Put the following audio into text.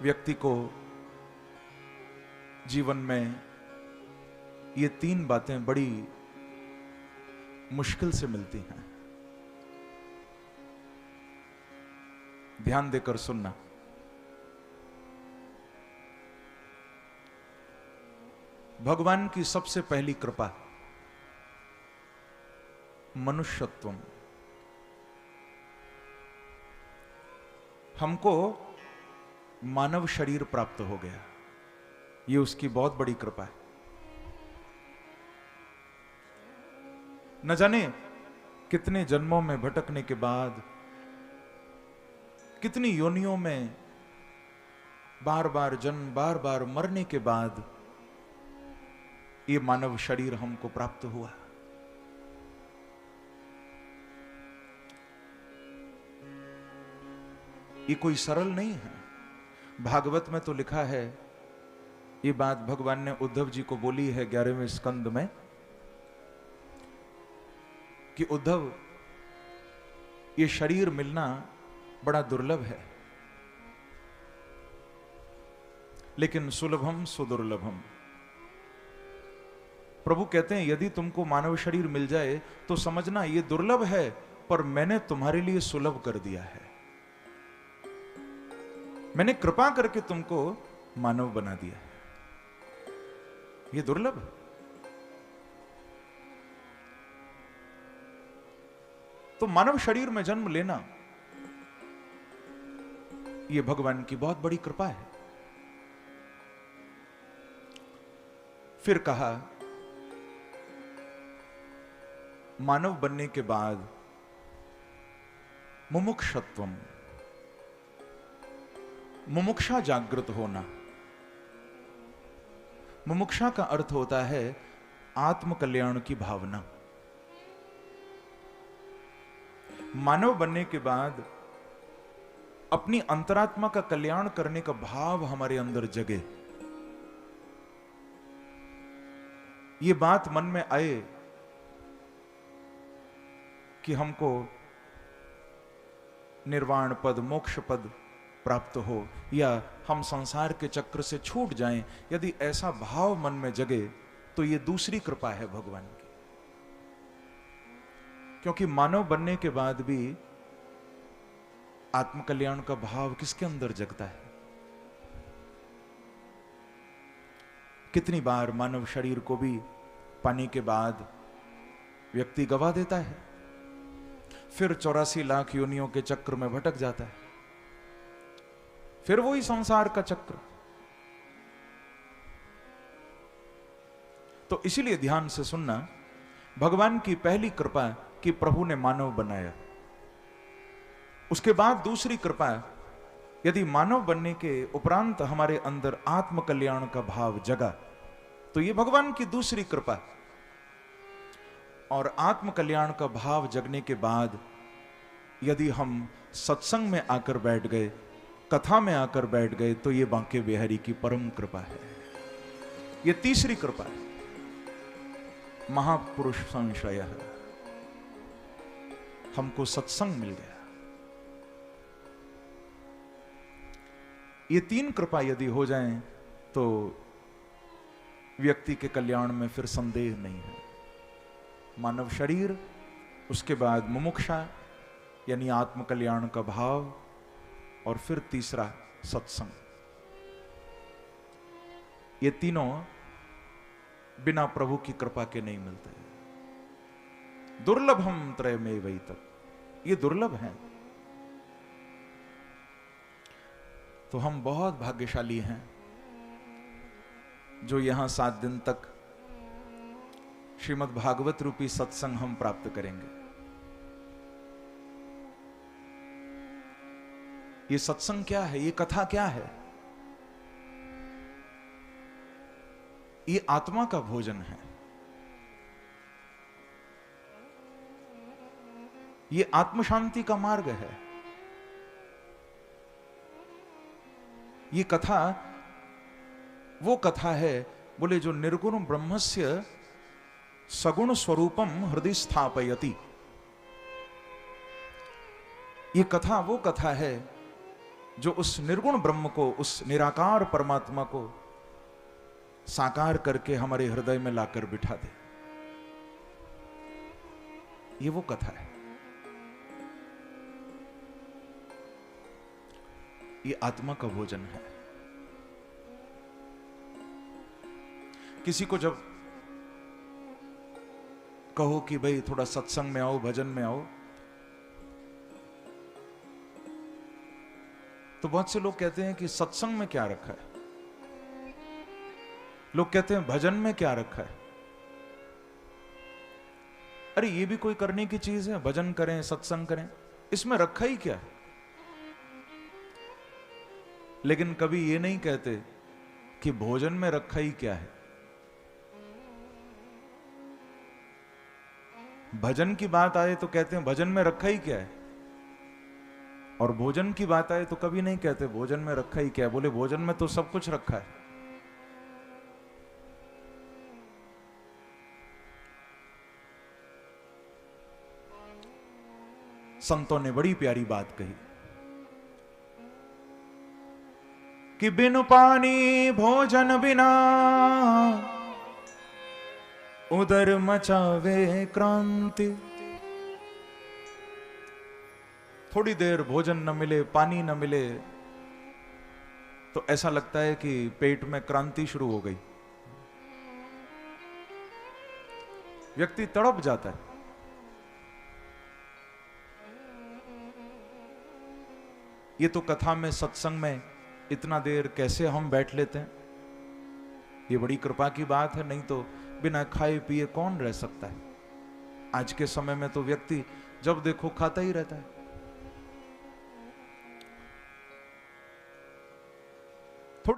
व्यक्ति को जीवन में ये तीन बातें बड़ी मुश्किल से मिलती हैं। ध्यान देकर सुनना। भगवान की सबसे पहली कृपा मनुष्यत्वम। हमको मानव शरीर प्राप्त हो गया, ये उसकी बहुत बड़ी कृपा है। न जाने कितने जन्मों में भटकने के बाद, कितनी योनियों में बार बार जन्म, बार बार मरने के बाद ये मानव शरीर हमको प्राप्त हुआ। ये कोई सरल नहीं है। भागवत में तो लिखा है, ये बात भगवान ने उद्धव जी को बोली है 11वें स्कंद में, कि उद्धव, ये शरीर मिलना बड़ा दुर्लभ है, लेकिन सुलभम सुदुर्लभम। प्रभु कहते हैं यदि तुमको मानव शरीर मिल जाए तो समझना ये दुर्लभ है, पर मैंने तुम्हारे लिए सुलभ कर दिया है। मैंने कृपा करके तुमको मानव बना दिया है। ये दुर्लभ है। तो मानव शरीर में जन्म लेना ये भगवान की बहुत बड़ी कृपा है। फिर कहा, मानव बनने के बाद मुमुक्षत्वम, मुमुक्षा जागृत होना। मुमुक्षा का अर्थ होता है आत्म कल्याण की भावना। मानव बनने के बाद अपनी अंतरात्मा का कल्याण करने का भाव हमारे अंदर जगे, ये बात मन में आए कि हमको निर्वाण पद, मोक्ष पद प्राप्त हो, या हम संसार के चक्र से छूट जाएं, यदि ऐसा भाव मन में जगे तो ये दूसरी कृपा है भगवान की। क्योंकि मानव बनने के बाद भी आत्मकल्याण का भाव किसके अंदर जगता है? कितनी बार मानव शरीर को भी पाने के बाद व्यक्ति गवा देता है, फिर 84 लाख योनियों के चक्र में भटक जाता है, फिर वही संसार का चक्र। तो इसीलिए ध्यान से सुनना, भगवान की पहली कृपा कि प्रभु ने मानव बनाया। उसके बाद दूसरी कृपा, यदि मानव बनने के उपरांत हमारे अंदर आत्म कल्याण का भाव जगा तो ये भगवान की दूसरी कृपा। और आत्म कल्याण का भाव जगने के बाद यदि हम सत्संग में आकर बैठ गए, कथा में आकर बैठ गए, तो ये बांके बिहारी की परम कृपा है। ये तीसरी कृपा है, महापुरुष संशय है। हमको सत्संग मिल गया। ये तीन कृपा यदि हो जाएं तो व्यक्ति के कल्याण में फिर संदेह नहीं है। मानव शरीर, उसके बाद मुमुक्षा यानी आत्म कल्याण का भाव, और फिर तीसरा सत्संग। ये तीनों बिना प्रभु की कृपा के नहीं मिलते। दुर्लभम त्रयमेवैतत्, ये दुर्लभ है। तो हम बहुत भाग्यशाली हैं जो यहां 7 दिन तक श्रीमद् भागवत रूपी सत्संग हम प्राप्त करेंगे। ये सत्संग क्या है? ये कथा क्या है? ये आत्मा का भोजन है। ये आत्म शांति का मार्ग है। ये कथा वो कथा है, बोले, जो निर्गुण ब्रह्मस्य सगुण स्वरूपम हृदय स्थापयति। ये कथा वो कथा है जो उस निर्गुण ब्रह्म को, उस निराकार परमात्मा को साकार करके हमारे हृदय में लाकर बिठा दे। ये वो कथा है। ये आत्मा का भोजन है। किसी को जब कहो कि भाई थोड़ा सत्संग में आओ, भजन में आओ, तो बहुत से लोग कहते हैं कि सत्संग में क्या रखा है। लोग कहते हैं भजन में क्या रखा है। अरे ये भी कोई करने की चीज है, भजन करें, सत्संग करें, इसमें रखा ही क्या है। लेकिन कभी ये नहीं कहते कि भोजन में रखा ही क्या है। भजन की बात आए तो कहते हैं भजन में रखा ही क्या है, और भोजन की बात आए तो कभी नहीं कहते भोजन में रखा ही क्या है। बोले भोजन में तो सब कुछ रखा है। संतों ने बड़ी प्यारी बात कही कि बिनु पानी भोजन बिना उदर मचावे क्रांति। थोड़ी देर भोजन न मिले, पानी न मिले तो ऐसा लगता है कि पेट में क्रांति शुरू हो गई। व्यक्ति तड़प जाता है। ये तो कथा में, सत्संग में इतना देर कैसे हम बैठ लेते हैं, ये बड़ी कृपा की बात है। नहीं तो बिना खाए पिए कौन रह सकता है। आज के समय में तो व्यक्ति जब देखो खाता ही रहता है।